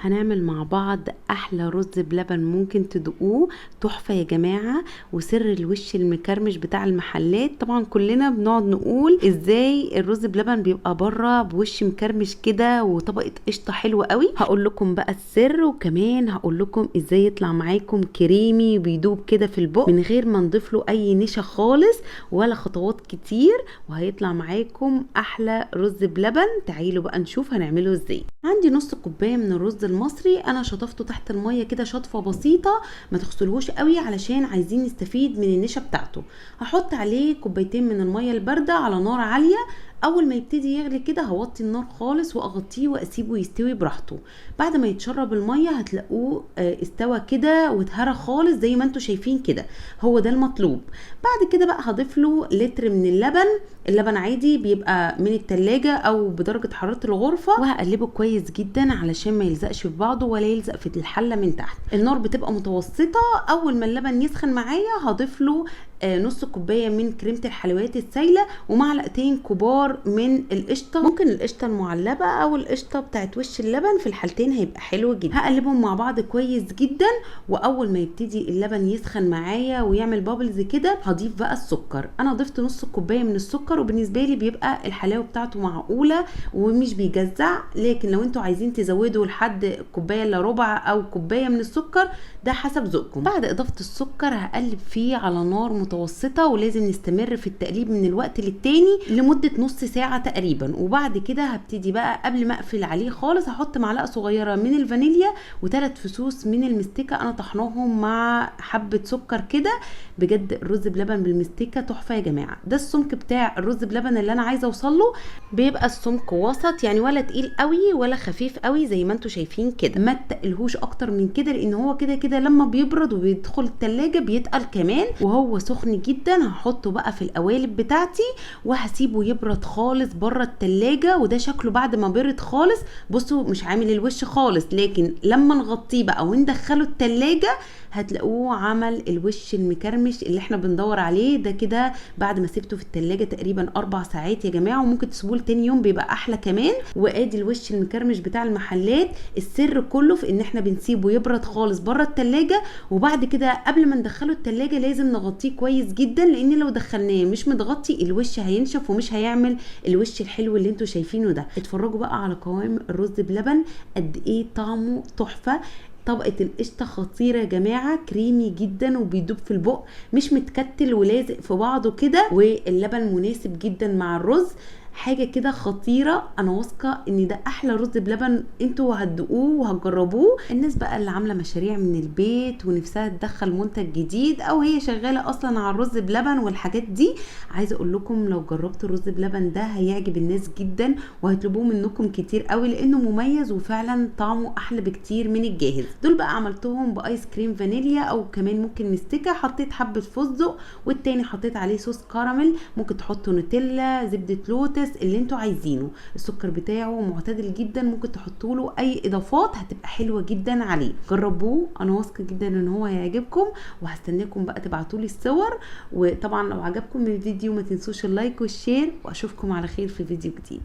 هنعمل مع بعض احلى رز بلبن ممكن تدوقوه. تحفه يا جماعه، وسر الوش المكرمش بتاع المحلات. طبعا كلنا بنقعد نقول ازاي الرز بلبن بيبقى بره بوش مكرمش كده وطبقه قشطه حلوه قوي. هقول لكم بقى السر، وكمان هقول لكم ازاي يطلع معاكم كريمي وبيدوب كده في البق من غير ما نضيف له اي نشا خالص ولا خطوات كتير، وهيطلع معاكم احلى رز بلبن. تعالوا بقى نشوف هنعمله ازاي. عندي نص كوبايه من الرز المصري، انا شطفته تحت الميه كده شطفه بسيطه، ما تغسلوش قوي علشان عايزين نستفيد من النشا بتاعته. هحط عليه كوبايتين من الميه البارده على نار عاليه. اول ما يبتدي يغلي كده هوطي النار خالص واغطيه واسيبه يستوي براحته. بعد ما يتشرب الميه هتلاقوه استوى كده واتهرى خالص زي ما انتم شايفين كده، هو ده المطلوب. بعد كده بقى هضيف له لتر من اللبن عادي بيبقى من التلاجة او بدرجة حرارة الغرفة، وهقلبه كويس جدا علشان ما يلزقش في بعضه ولا يلزق في الحلة من تحت. النار بتبقى متوسطة. اول ما اللبن يسخن معايا هضيف له نص كوبايه من كريمه الحلويات السايله ومعلقتين كبار من القشطه، ممكن القشطه المعلبه او القشطه بتاعت وش اللبن، في الحالتين هيبقى حلو جدا. هقلبهم مع بعض كويس جدا، واول ما يبتدي اللبن يسخن معايا ويعمل بابلز كده هضيف بقى السكر. انا ضفت نص كوبايه من السكر، وبالنسبه لي بيبقى الحلاوه بتاعته معقوله ومش بيجزع، لكن لو انتوا عايزين تزودوا لحد كوبايه الا ربع او كوبايه من السكر ده حسب ذوقكم. بعد اضافه السكر هقلب فيه على نار متوسطه، ولازم نستمر في التقليب من الوقت للتاني لمده نص ساعه تقريبا. وبعد كده هبتدي بقى قبل ما اقفل عليه خالص هحط معلقه صغيره من الفانيليا وثلاث فصوص من المستكه انا طحناهم مع حبه سكر كده. بجد الرز بلبن بالمستكه تحفه يا جماعه. ده السمك بتاع الرز بلبن اللي انا عايزه اوصل له، بيبقى السمك وسط يعني، ولا تقيل قوي ولا خفيف قوي زي ما انتم شايفين كده. ما تقلهوش اكتر من كده لان هو كده كده لما بيبرد وبيدخل التلاجة بيتقل كمان، وهو سخن جدا. هحطه بقى في القوالب بتاعتي وهسيبه يبرد خالص بره التلاجة. وده شكله بعد ما برد خالص، بصوا مش عامل الوش خالص، لكن لما نغطيه بقى وندخله التلاجة هتلاقوه عمل الوش المكرمش اللي احنا بندور عليه ده كده. بعد ما سيبته في التلاجة تقريبا 4 ساعات يا جماعة، وممكن تسيبوه تاني يوم بيبقى احلى كمان. وادي الوش المكرمش بتاع المحلات. السر كله في ان احنا بنسيبه يبرد خالص بره التلاجة، وبعد كده قبل ما ندخله التلاجة لازم نغطيه كويس جدا، لان لو دخلناه مش متغطي الوش هينشف ومش هيعمل الوش الحلو اللي انتوا شايفينه ده. اتفرجوا بقى على قوام الرز بلبن قد ايه طعمه تحفة. طبقة القشطة خطيرة يا جماعة، كريمي جدا وبيدوب في البق، مش متكتل ولازق في بعضه كده، واللبن مناسب جدا مع الرز. حاجه كده خطيره. انا واثقه ان ده احلى رز بلبن انتوا هتدوقوه وهتجربوه. الناس بقى اللي عامله مشاريع من البيت ونفسها تدخل منتج جديد، او هي شغاله اصلا على الرز بلبن والحاجات دي، عايزه اقول لكم لو جربتوا الرز بلبن ده هيعجب الناس جدا وهيطلبوه منكم كتير قوي، لانه مميز وفعلا طعمه احلى بكتير من الجاهز. دول بقى عملتهم بايس كريم فانيليا او كمان ممكن مستكه، حطيت حبه فستق والتاني حطيت عليه صوص كراميل، ممكن تحطوا نوتيلا، زبده لوتس، اللي انتوا عايزينه. السكر بتاعه معتدل جدا، ممكن تحطوا له اي اضافات هتبقى حلوه جدا عليه. جربوه، انا واثقه جدا ان هو هيعجبكم، وهستناكم بقى تبعتوا لي الصور. وطبعا لو عجبكم الفيديو ما تنسوش اللايك والشير، واشوفكم على خير في فيديو جديد.